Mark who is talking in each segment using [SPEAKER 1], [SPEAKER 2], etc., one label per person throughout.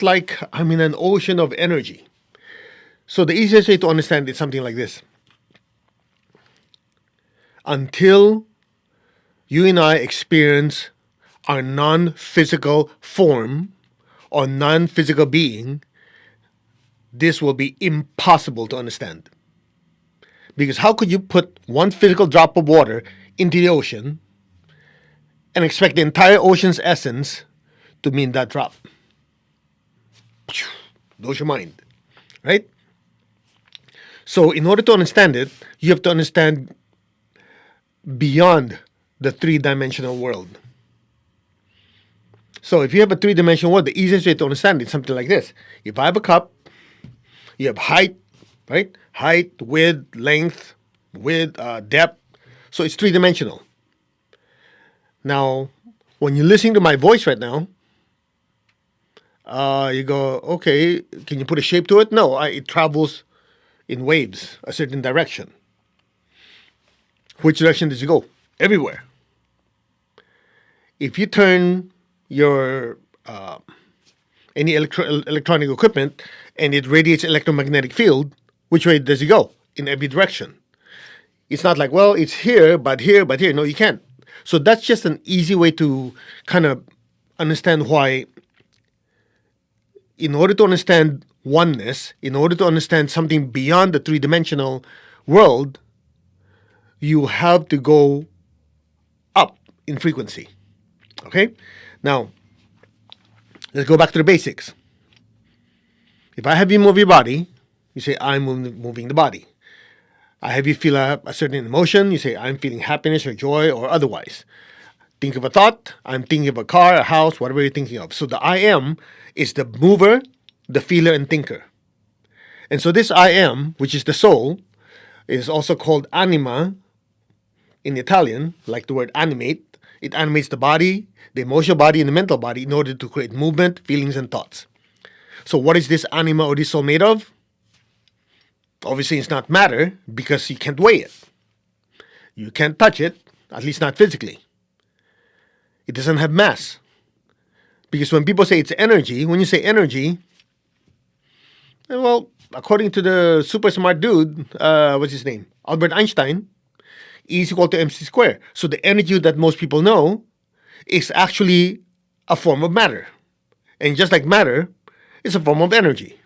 [SPEAKER 1] like I'm in an ocean of energy. So the easiest way to understand is something like this. Until you and I experience our non physical form or non physical being, this will be impossible to understand. Because how could you put one physical drop of water into the ocean and expect the entire ocean's essence to mean that drop? Blows your mind, right? So, in order to understand it, you have to understand beyond the three-dimensional world. So, if you have a three-dimensional world, the easiest way to understand it is something like this. If I have a cup, you have height, right? Height, width, length, depth. So it's three-dimensional. Now, when you're listening to my voice right now, you go, okay, can you put a shape to it? No, it travels in waves, a certain direction. Which direction does it go? Everywhere. If you turn your any electronic equipment and it radiates electromagnetic field, which way does it go? In every direction. It's not like, well, it's here, but here, but here. No, you can't. So that's just an easy way to kind of understand why, in order to understand oneness, in order to understand something beyond the three-dimensional world, you have to go up in frequency. Okay? Now, let's go back to the basics. If I have you move your body, you say, I'm moving the body. I have you feel a certain emotion, you say, I'm feeling happiness or joy or otherwise. Think of a thought, I'm thinking of a car, a house, whatever you're thinking of. So the I am is the mover, the feeler, and thinker. And so this I am, which is the soul, is also called anima in Italian, like the word animate. It animates the body, the emotional body, and the mental body in order to create movement, feelings, and thoughts. So what is this anima or this soul made of? Obviously, it's not matter because you can't weigh it. You can't touch it, at least not physically. It doesn't have mass. Because when people say it's energy, when you say energy, well, according to the super smart dude, what's his name? Albert Einstein, E is equal to mc squared. So the energy that most people know is actually a form of matter. And just like matter, it's a form of energy.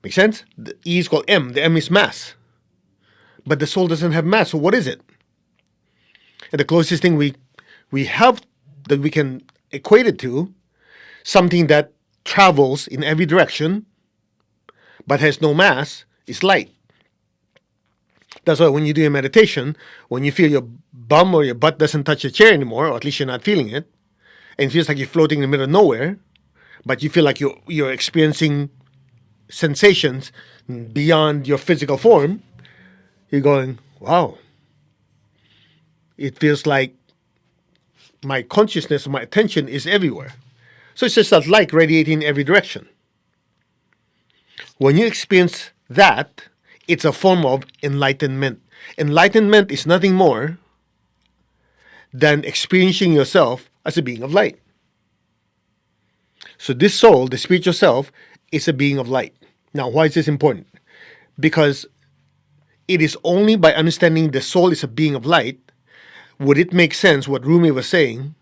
[SPEAKER 1] Make sense? The E is called M. The M is mass. But the soul doesn't have mass. So what is it? And the closest thing we have that we can equate it to, something that travels in every direction but has no mass, is light. That's why when you do your meditation, when you feel your bum or your butt doesn't touch the chair anymore, or at least you're not feeling it, and it feels like you're floating in the middle of nowhere, but you feel like you're experiencing sensations beyond your physical form, you're going, wow. It feels like my consciousness, my attention is everywhere. So it's just that light radiating in every direction. When you experience that, it's a form of enlightenment. Enlightenment is nothing more than experiencing yourself as a being of light. So this soul, the spiritual self, is a being of light. Now, why is this important? Because it is only by understanding the soul is a being of light would it make sense what Rumi was saying,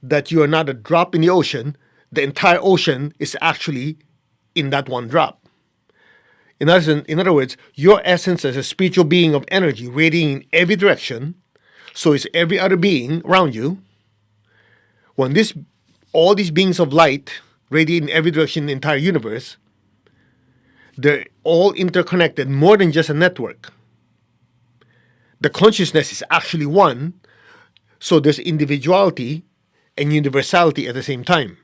[SPEAKER 1] that you are not a drop in the ocean, the entire ocean is actually in that one drop. In other words, your essence as a spiritual being of energy radiating in every direction, so is every other being around you. When all these beings of light radiate in every direction in the entire universe, they're all interconnected more than just a network. The consciousness is actually one, so there's individuality and universality at the same time.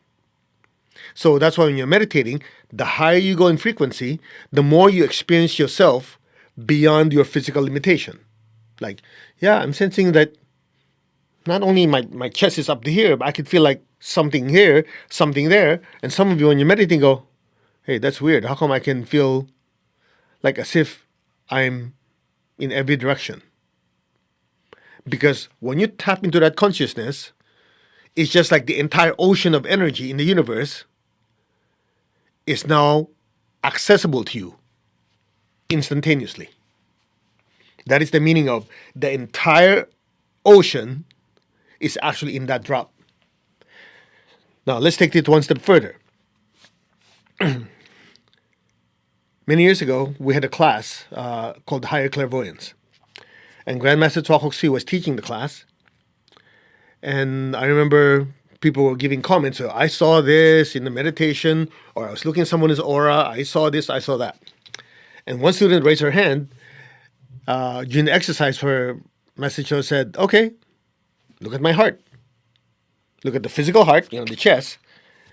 [SPEAKER 1] So that's why when you're meditating, the higher you go in frequency, the more you experience yourself beyond your physical limitation. Like, yeah, I'm sensing that not only my chest is up to here, but I could feel like something here, something there. And some of you, when you're meditating, go, hey, that's weird. How come I can feel like as if I'm in every direction? Because when you tap into that consciousness, It's just like the entire ocean of energy in the universe is now accessible to you instantaneously. That is the meaning of the entire ocean is actually in that drop. Now, let's take it one step further. Many years ago, we had a class called Higher Clairvoyance. And Grandmaster Tuo Kok Sui was teaching the class. And I remember people were giving comments. So I saw this in the meditation, or I was looking at someone's aura. I saw this, I saw that. And one student raised her hand during the exercise. Her message said, okay, look at my heart. Look at the physical heart, the chest,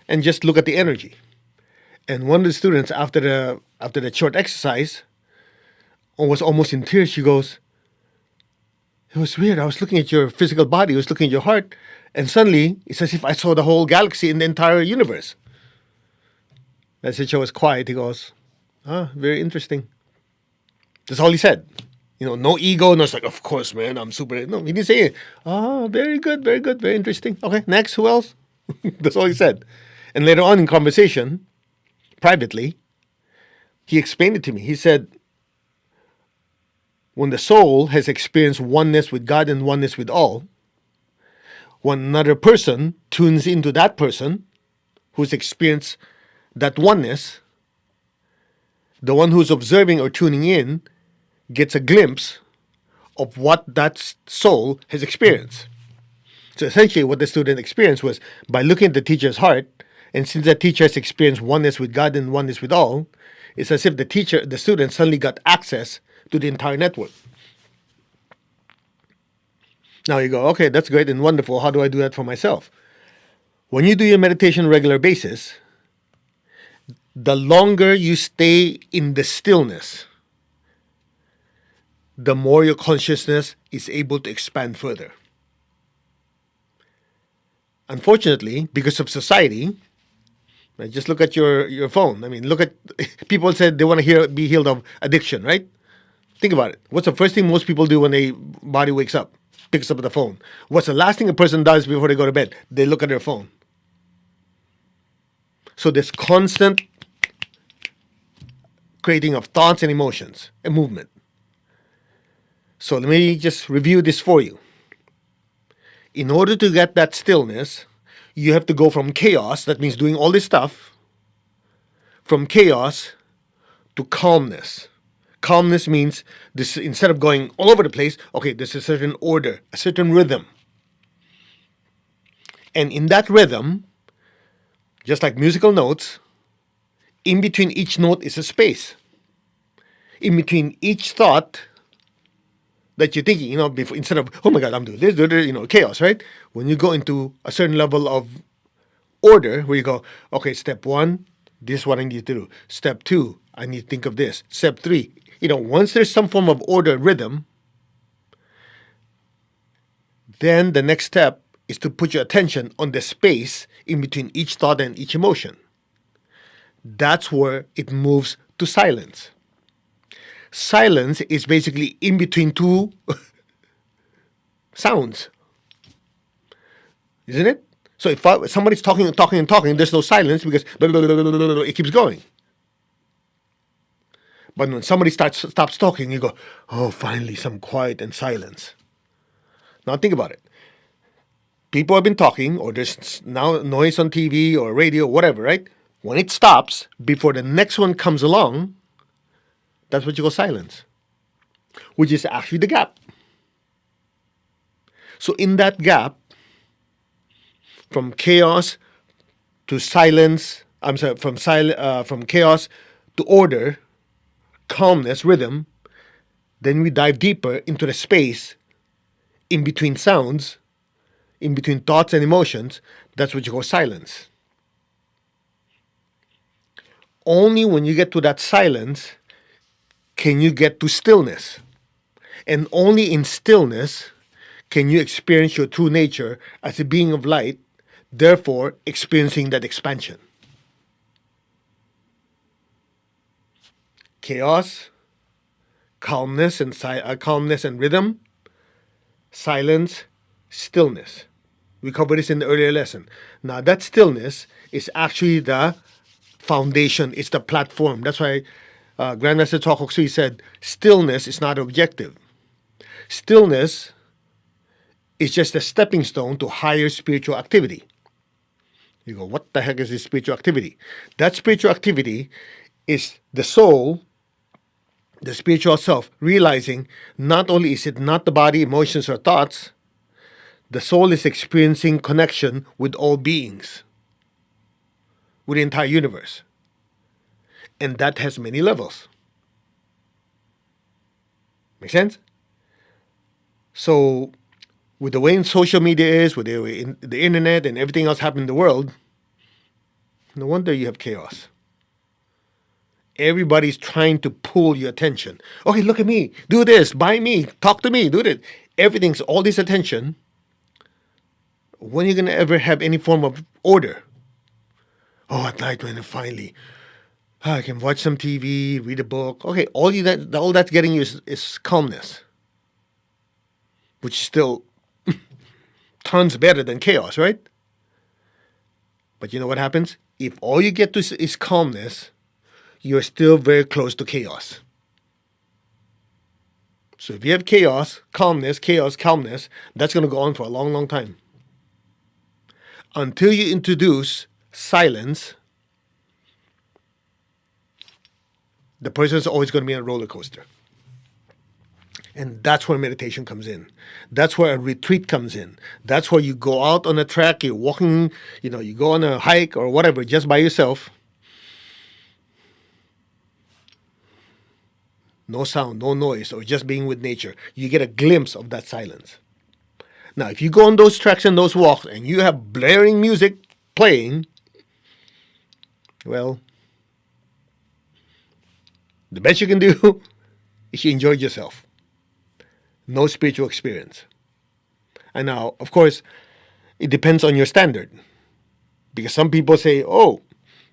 [SPEAKER 1] and just look at the energy. And one of the students, after the short exercise, was almost in tears. She goes, it was weird. I was looking at your physical body. I was looking at your heart. And suddenly, it's as if I saw the whole galaxy in the entire universe. That teacher was quiet. He goes, very interesting. That's all he said. No ego. No, it's like, of course, man, I'm super. No, he didn't say it. Very good, very interesting. Okay, next, who else? That's all he said. And later on in conversation, privately, he explained it to me. He said, when the soul has experienced oneness with God and oneness with all, when another person tunes into that person who's experienced that oneness, the one who's observing or tuning in gets a glimpse of what that soul has experienced. So essentially what the student experienced was, by looking at the teacher's heart, and since the teacher has experienced oneness with God and oneness with all, it's as if the student suddenly got access to the entire network. Now you go, okay, that's great and wonderful. How do I do that for myself? When you do your meditation on a regular basis, the longer you stay in the stillness, the more your consciousness is able to expand further. Unfortunately, because of society, just look at your phone. I mean, look at, people said they want to be healed of addiction, right? Think about it. What's the first thing most people do when their body wakes up? Picks up the phone. What's the last thing a person does before they go to bed? They look at their phone. So there's constant creating of thoughts and emotions and movement. So let me just review this for you. In order to get that stillness, you have to go from chaos, that means doing all this stuff, from chaos to calmness. Calmness means this, instead of going all over the place, okay, there's a certain order, a certain rhythm. And in that rhythm, just like musical notes, in between each note is a space. In between each thought that you're thinking, before, instead of, oh my God, I'm doing this, chaos, right? When you go into a certain level of order, where you go, okay, step one, this is what I need to do. Step two, I need to think of this. Step three, once there's some form of order, rhythm, then the next step is to put your attention on the space in between each thought and each emotion. That's where it moves to silence. Silence is basically in between two sounds, isn't it? So if somebody's talking, there's no silence because it keeps going. But when somebody stops talking, you go, oh, finally some quiet and silence. Now think about it. People have been talking, or there's now noise on TV or radio, whatever, right? When it stops, before the next one comes along, that's what you call silence, which is actually the gap. So in that gap, from chaos to silence, from chaos to order, calmness, rhythm, then we dive deeper into the space in between sounds, in between thoughts and emotions. That's what you call silence. Only when you get to that silence can you get to stillness. And only in stillness can you experience your true nature as a being of light, therefore experiencing that expansion. Chaos, calmness and rhythm, silence, stillness. We covered this in the earlier lesson. Now, that stillness is actually the foundation, it's the platform. That's why Grandmaster Tokoksui said, stillness is not objective. Stillness is just a stepping stone to higher spiritual activity. You go, what the heck is this spiritual activity? That spiritual activity is the soul, the spiritual self, realizing not only is it not the body, emotions, or thoughts, the soul is experiencing connection with all beings, with the entire universe. And that has many levels. Make sense? So, with the way social media is, with the internet and everything else happening in the world, no wonder you have chaos. Everybody's trying to pull your attention. Okay, look at me. Do this. Buy me. Talk to me. Do this. Everything's all this attention. When are you going to ever have any form of order? Oh, at night when finally I can watch some TV, read a book. Okay, all that's getting you is calmness, which is still tons better than chaos, right? But you know what happens? If all you get to is calmness, you're still very close to chaos. So if you have chaos, calmness, that's going to go on for a long, long time. Until you introduce silence, the person's always going to be on a roller coaster. And that's where meditation comes in. That's where a retreat comes in. That's where you go out on a track, you're walking, you go on a hike or whatever, just by yourself. No sound, no noise, or just being with nature. You get a glimpse of that silence. Now, if you go on those tracks and those walks and you have blaring music playing, well, the best you can do is you enjoy yourself. No spiritual experience. And now, of course, it depends on your standard. Because some people say, oh,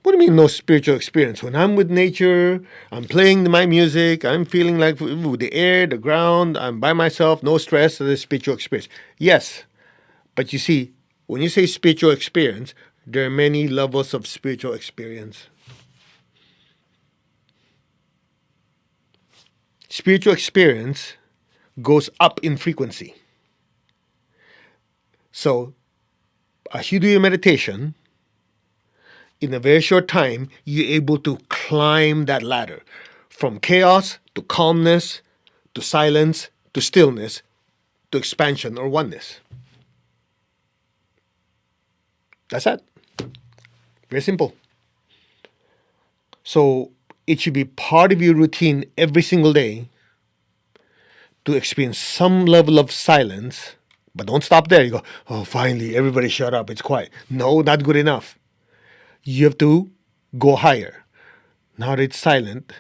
[SPEAKER 1] what do you mean no spiritual experience? When I'm with nature, I'm playing my music, I'm feeling like with the air, the ground, I'm by myself, no stress, there's spiritual experience. Yes, but you see, when you say spiritual experience, there are many levels of spiritual experience. Spiritual experience goes up in frequency. So, as you do your meditation, in a very short time, you're able to climb that ladder from chaos to calmness to silence to stillness to expansion or oneness. That's it. Very simple. So it should be part of your routine every single day to experience some level of silence, but don't stop there. You go, oh, finally, everybody shut up, it's quiet. No, not good enough. You have to go higher. Now that it's silent,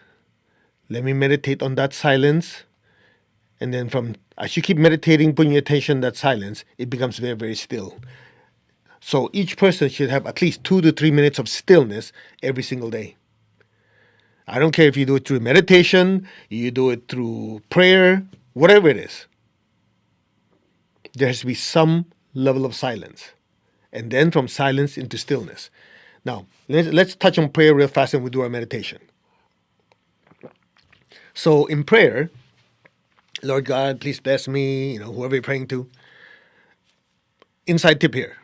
[SPEAKER 1] let me meditate on that silence. And then as you keep meditating, putting your attention on that silence, it becomes very, very still. So each person should have at least 2 to 3 minutes of stillness every single day. I don't care if you do it through meditation, you do it through prayer, whatever it is. There has to be some level of silence. And then from silence into stillness. Now, let's touch on prayer real fast and we do our meditation. So in prayer, Lord God, please bless me, whoever you're praying to. Inside tip here.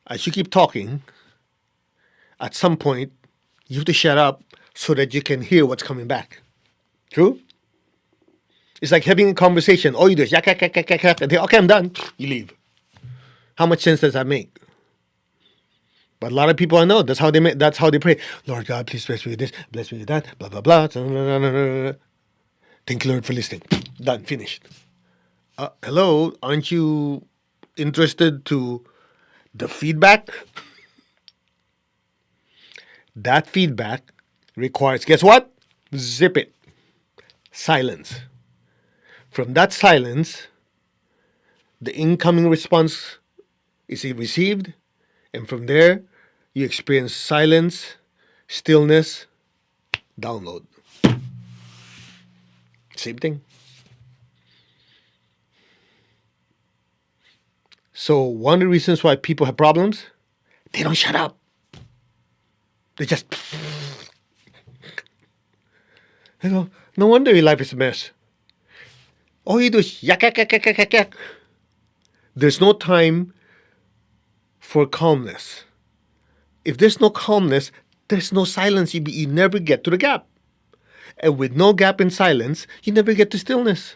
[SPEAKER 1] As you keep talking, at some point, you have to shut up so that you can hear what's coming back. True? It's like having a conversation. All you do is yak, yak, yak, yak, yak, yak, and then, okay, I'm done. You leave. How much sense does that make? But a lot of people I know, that's how they pray. Lord God, please bless me with this, bless me with that, blah, blah, blah. Thank you, Lord, for listening. Done, finished. Hello, aren't you interested to the feedback? That feedback requires, guess what? Zip it. Silence. From that silence, the incoming response is received, and from there, you experience silence, stillness, download. Same thing. So one of the reasons why people have problems, they don't shut up. They just, you know, no wonder your life is a mess. All you do is yak, yak, yak, yak, yak, yak, yak. There's no time for calmness. If there's no calmness, there's no silence. You never get to the gap. And with no gap in silence, you never get to stillness.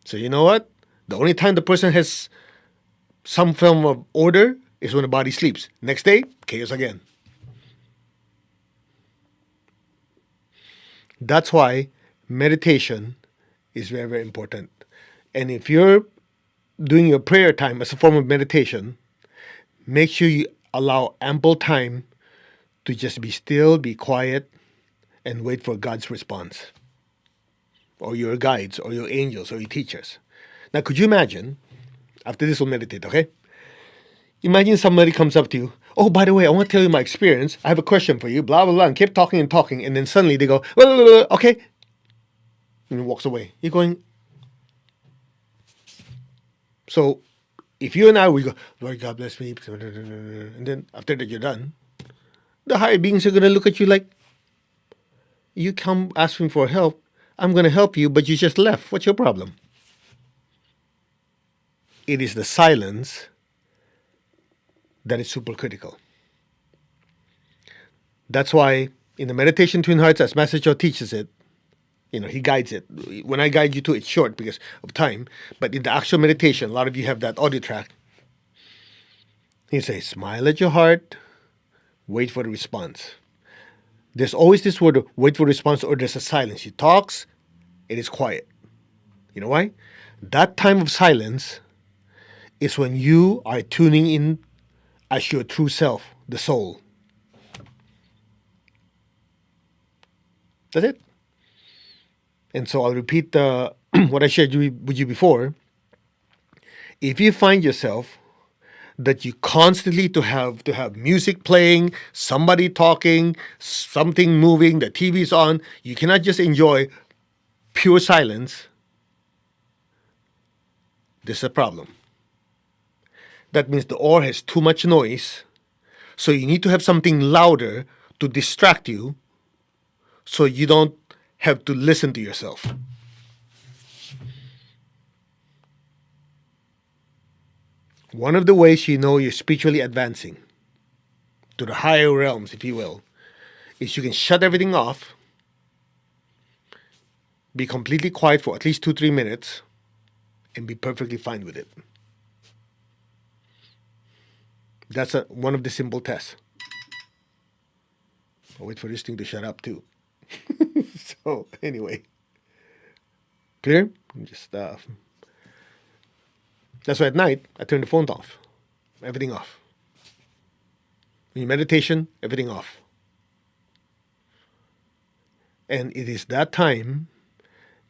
[SPEAKER 1] So you know what? The only time the person has some form of order is when the body sleeps. Next day, chaos again. That's why meditation is very, very important. And if you're doing your prayer time as a form of meditation, make sure you allow ample time to just be still, be quiet, and wait for God's response, or your guides, or your angels, or your teachers. Now, could you imagine, after this we'll meditate, okay? Imagine somebody comes up to you, oh, by the way, I want to tell you my experience. I have a question for you, blah, blah, blah, and keep talking and talking, and then suddenly they go, well, okay, and walks away. You're going, so if you and I, we go, Lord God bless me, and then after that you're done, the higher beings are going to look at you like, you come asking for help, I'm going to help you, but you just left. What's your problem? It is the silence that is super critical. That's why in the Meditation Twin Hearts, as Master Cho teaches it, he guides it. When I guide you to it, it's short because of time. But in the actual meditation, a lot of you have that audio track. He says, smile at your heart, wait for the response. There's always this word, wait for response, or there's a silence. He talks, it is quiet. You know why? That time of silence is when you are tuning in as your true self, the soul. That's it. And so I'll repeat what I shared with you before. If you find yourself that you constantly to have music playing, somebody talking, something moving, the TV's on, you cannot just enjoy pure silence, there's a problem. That means the aura has too much noise, so you need to have something louder to distract you so you don't have to listen to yourself. One of the ways you know you're spiritually advancing to the higher realms, if you will, is you can shut everything off, be completely quiet for at least 2-3 minutes, and be perfectly fine with it. That's one of the simple tests. I'll wait for this thing to shut up too. So anyway, clear? Just that's why at night I turn the phone off, everything off. When you meditation, everything off. And it is that time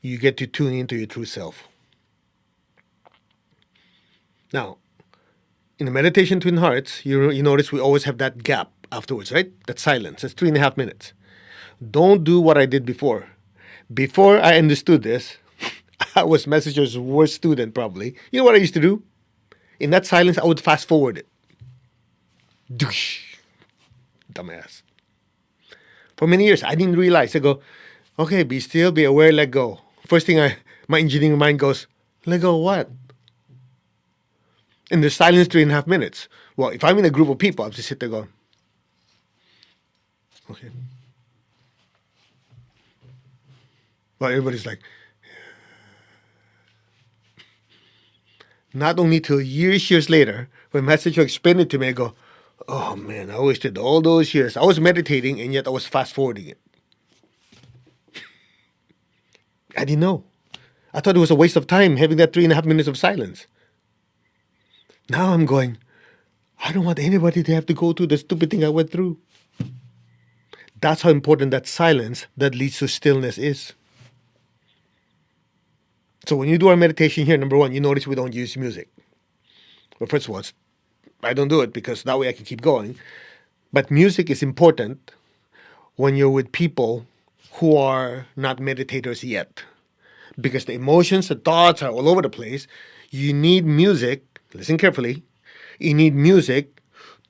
[SPEAKER 1] you get to tune into your true self. Now, in the Meditation Twin Hearts, you notice we always have that gap afterwards, right? That silence. That's 3.5 minutes. Don't do what I did before. Before I understood this, I was Messenger's worst student probably. You know what I used to do? In that silence, I would fast forward it. Doosh. Dumbass. For many years, I didn't realize. I go, okay, be still, be aware, let go. First thing my engineering mind goes, let go of what? And there's silence 3.5 minutes. Well, if I'm in a group of people, I'll just sit there going, okay. Well, everybody's like, not only till years later, when Master Cho explained it to me, I go, oh man, I wasted all those years. I was meditating and yet I was fast forwarding it. I didn't know. I thought it was a waste of time having that 3.5 minutes of silence. Now I'm going, I don't want anybody to have to go through the stupid thing I went through. That's how important that silence that leads to stillness is. So when you do our meditation here, number one, you notice we don't use music. Well, first of all, I don't do it because that way I can keep going. But music is important when you're with people who are not meditators yet. Because the emotions, the thoughts are all over the place. You need music, listen carefully, you need music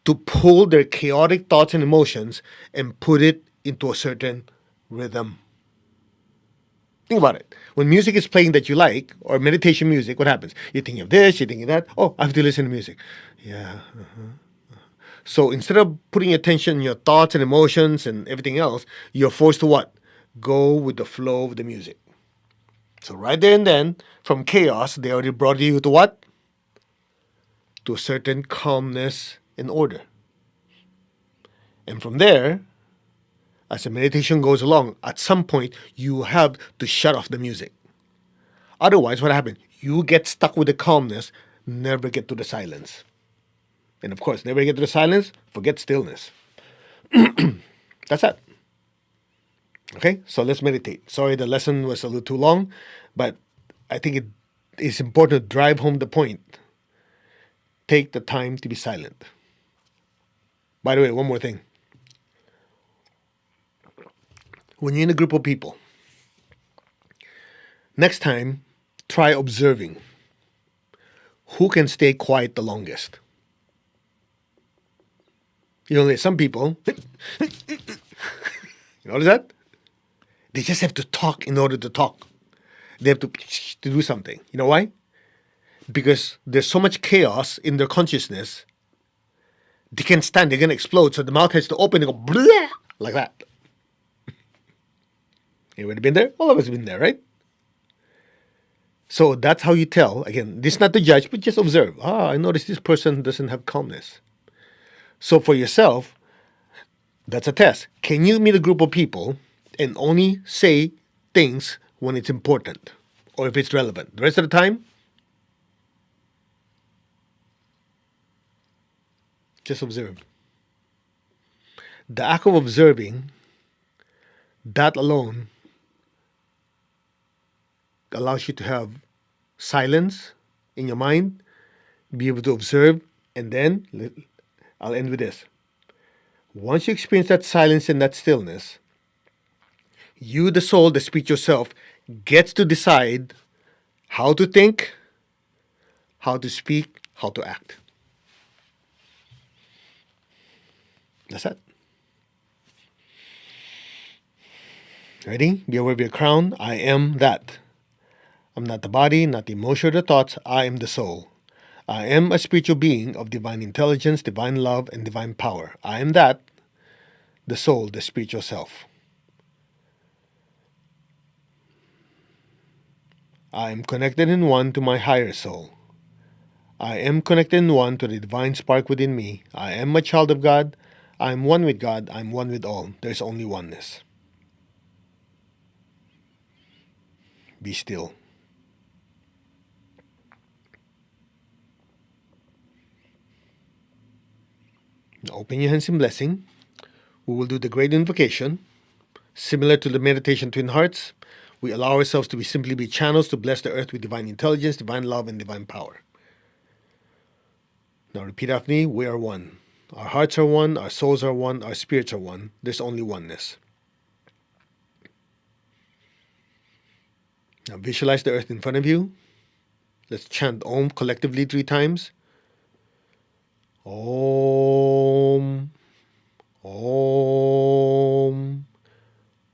[SPEAKER 1] to pull their chaotic thoughts and emotions and put it into a certain rhythm. Think about it. When music is playing that you like, or meditation music, what happens? You're thinking of this, you're thinking of that. Oh, I have to listen to music. Yeah. So instead of putting attention on your thoughts and emotions and everything else, you're forced to what? Go with the flow of the music. So right there and then, from chaos, they already brought you to what? To a certain calmness and order. And from there, as the meditation goes along, at some point you have to shut off the music. Otherwise, what happens? You get stuck with the calmness, never get to the silence. And of course, never get to the silence, forget stillness. That's it. Okay, so let's meditate. Sorry, the lesson was a little too long, but I think it is important to drive home the point. Take the time to be silent. By the way, one more thing. When you're in a group of people, next time, try observing who can stay quiet the longest. You know, there's some people, you notice that? They just have to talk in order to talk. They have to do something. You know why? Because there's so much chaos in their consciousness, they can't stand, they're going to explode. So the mouth has to open and go, blah, like that. Anybody been there? All of us have been there, right? So that's how you tell. Again, this is not to judge, but just observe. Ah, I noticed this person doesn't have calmness. So for yourself, that's a test. Can you meet a group of people and only say things when it's important or if it's relevant? The rest of the time, just observe. The act of observing, that alone allows you to have silence in your mind, be able to observe, and then I'll end with this. Once you experience that silence and that stillness, you, the soul, the spirit yourself, gets to decide how to think, how to speak, how to act. That's it. Ready? Be aware of your crown. I am that. I'm not the body, not the emotion or the thoughts. I am the soul. I am a spiritual being of divine intelligence, divine love, and divine power. I am that, the soul, the spiritual self. I am connected in one to my higher soul. I am connected in one to the divine spark within me. I am a child of God. I am one with God. I am one with all. There's only oneness. Be still. Now open your hands in blessing. We will do the great invocation. Similar to the meditation Twin Hearts, we allow ourselves to simply be channels to bless the earth with divine intelligence, divine love, and divine power. Now repeat after me. We are one. Our hearts are one, our souls are one, our spirits are one. There's only oneness. Now visualize the earth in front of you. Let's chant Om collectively 3 times. Om. Om.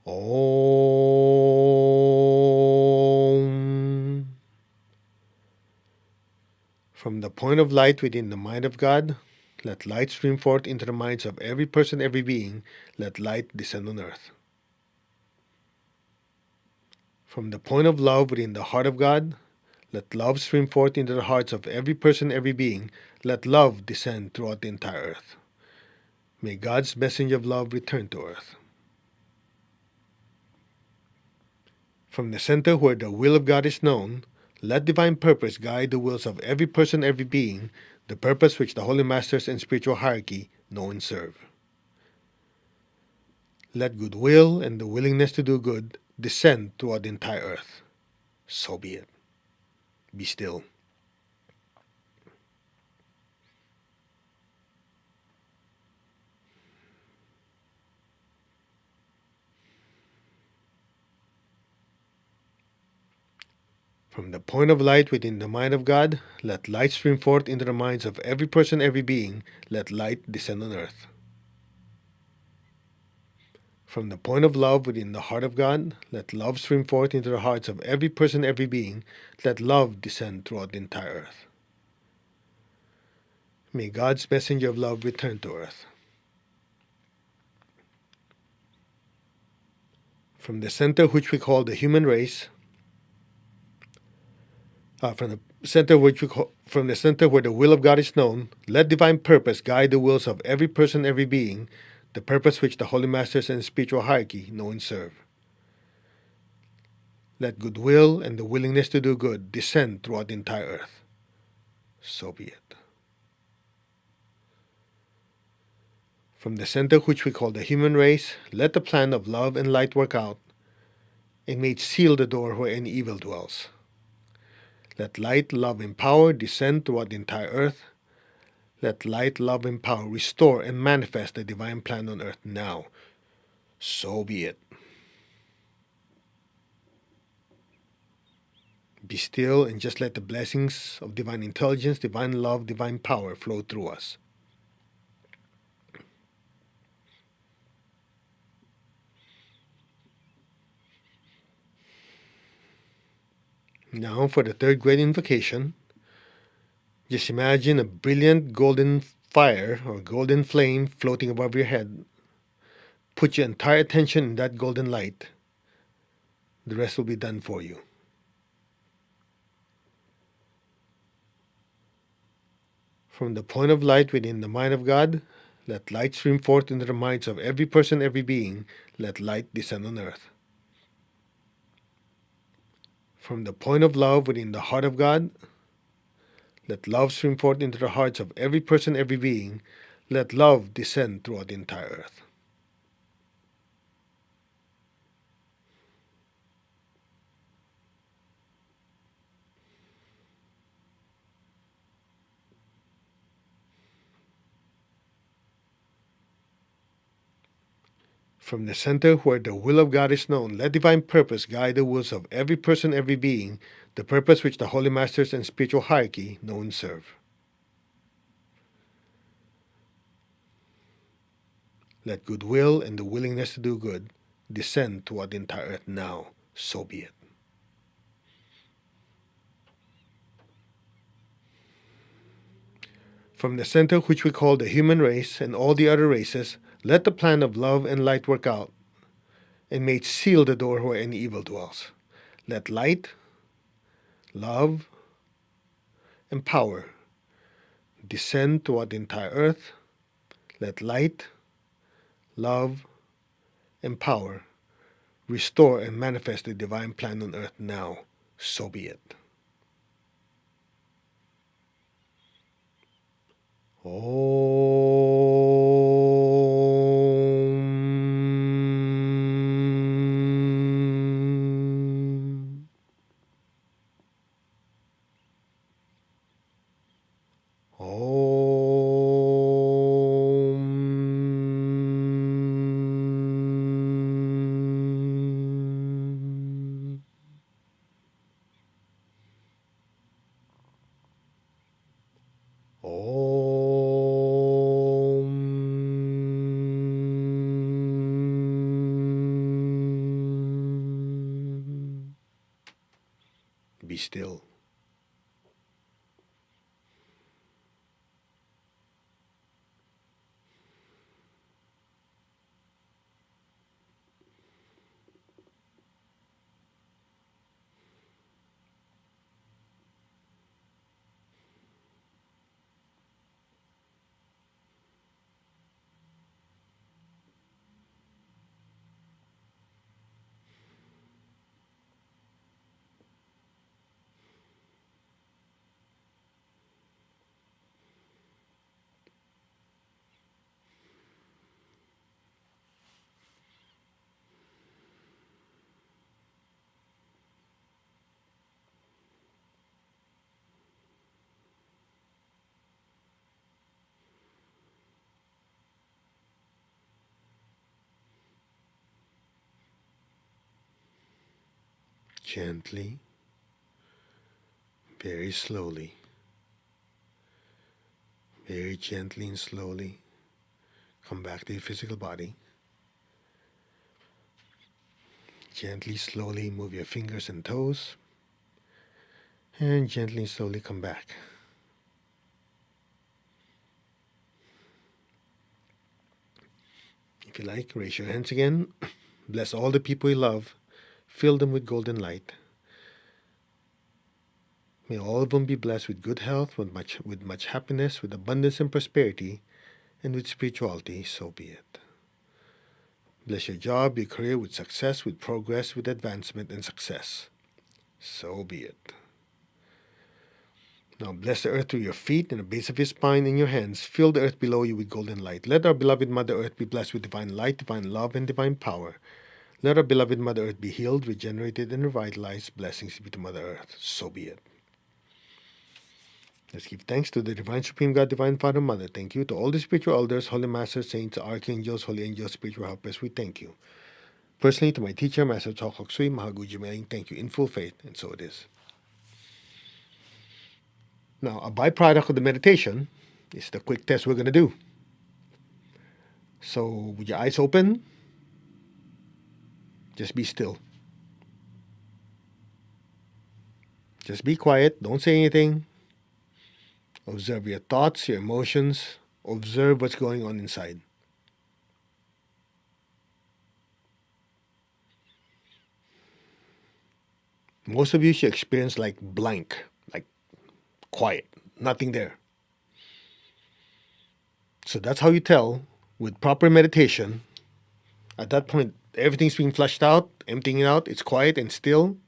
[SPEAKER 1] Om. From the point of light within the mind of God, let light stream forth into the minds of every person, every being. Let light descend on earth. From the point of love within the heart of God, let love stream forth into the hearts of every person, every being. Let love descend throughout the entire earth. May God's message of love return to earth. From the center where the will of God is known, let divine purpose guide the wills of every person, every being, the purpose which the Holy Masters and spiritual hierarchy know and serve. Let goodwill and the willingness to do good descend throughout the entire earth. So be it. Be still. From the point of light within the mind of God, let light stream forth into the minds of every person, every being. Let light descend on earth. From the point of love within the heart of God, let love stream forth into the hearts of every person, every being. Let love descend throughout the entire earth. May God's messenger of love return to earth. From the center which we call the human race, from the center where the will of God is known, let divine purpose guide the wills of every person, every being, the purpose which the holy masters and spiritual hierarchy know and serve. Let goodwill and the willingness to do good descend throughout the entire earth. So be it. From the center which we call the human race, let the plan of love and light work out, and may it seal the door where any evil dwells. Let light, love, and power descend throughout the entire earth. Let light, love, and power restore and manifest the divine plan on earth now. So be it. Be still and just let the blessings of divine intelligence, divine love, divine power flow through us. Now for the third great invocation, just imagine a brilliant golden fire or golden flame floating above your head. Put your entire attention in that golden light. The rest will be done for you. From the point of light within the mind of God, let light stream forth into the minds of every person, every being. Let light descend on earth. From the point of love within the heart of God, let love stream forth into the hearts of every person, every being. Let love descend throughout the entire earth. From the center where the will of God is known, let divine purpose guide the wills of every person, every being, the purpose which the holy masters and spiritual hierarchy know and serve. Let goodwill and the willingness to do good descend toward the entire earth now. So be it. From the center which we call the human race and all the other races, let the plan of love and light work out, and may it seal the door where any evil dwells. Let light, love, and power descend toward the entire earth. Let light, love, and power restore and manifest the divine plan on earth now. So be it. Om. Om. Om. Be still. Gently very slowly, very gently and slowly, come back to your physical body. Gently, slowly move your fingers and toes, and gently and slowly come back. If you like, raise your hands again. Bless all the people you love. Fill them with golden light. May all of them be blessed with good health, with much happiness, with abundance and prosperity, and with spirituality, so be it. Bless your job, your career with success, with progress, with advancement and success. So be it. Now bless the earth through your feet and the base of your spine and your hands. Fill the earth below you with golden light. Let our beloved Mother Earth be blessed with divine light, divine love, and divine power. Let our beloved Mother Earth be healed, regenerated, and revitalized. Blessings be to Mother Earth. So be it. Let's give thanks to the Divine Supreme God, Divine Father, Mother. Thank you to all the spiritual elders, holy masters, saints, archangels, holy angels, spiritual helpers. We thank you. Personally, to my teacher, Master Chow Kok Sui, Mahaguji Meling, thank you in full faith, and so it is. Now, a byproduct of the meditation is the quick test we're going to do. So, with your eyes open, just be still. Just be quiet. Don't say anything. Observe your thoughts, your emotions. Observe what's going on inside. Most of you should experience like blank, like quiet, nothing there. So that's how you tell with proper meditation. At that point, everything's being flushed out, emptying it out, it's quiet and still.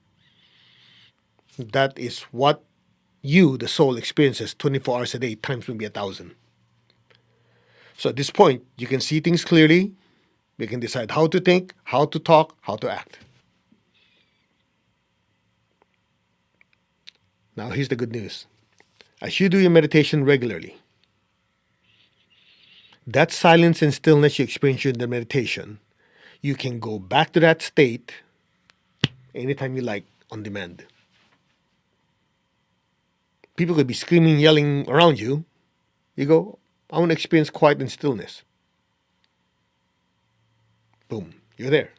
[SPEAKER 1] That is what you, the soul, experiences 24 hours a day, times maybe 1,000. So at this point, you can see things clearly. You can decide how to think, how to talk, how to act. Now here's the good news. As you do your meditation regularly, that silence and stillness you experience during the meditation, you can go back to that state anytime you like, on demand. People could be screaming, yelling around you. You go, I want to experience quiet and stillness. Boom, you're there.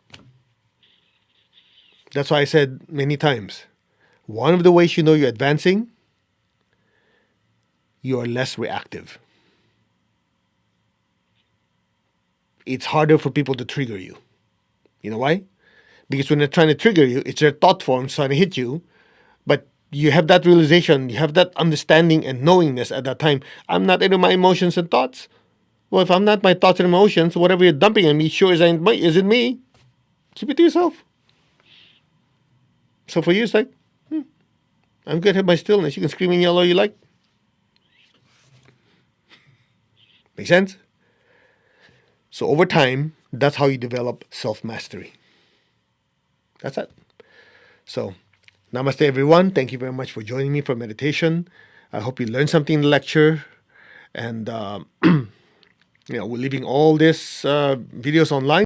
[SPEAKER 1] That's why I said many times, one of the ways you know you're advancing, you are less reactive. It's harder for people to trigger you. You know why? Because when they're trying to trigger you, it's their thought forms trying to hit you, but you have that realization, you have that understanding and knowingness at that time. I'm not into my emotions and thoughts. Well, if I'm not my thoughts and emotions, whatever you're dumping on me sure isn't me. Keep it to yourself. So for you, it's like, I'm good at my stillness. You can scream and yell all you like. Make sense? So over time, that's how you develop self-mastery. That's it. So, namaste everyone. Thank you very much for joining me for meditation. I hope you learned something in the lecture. And, we're leaving all these videos online.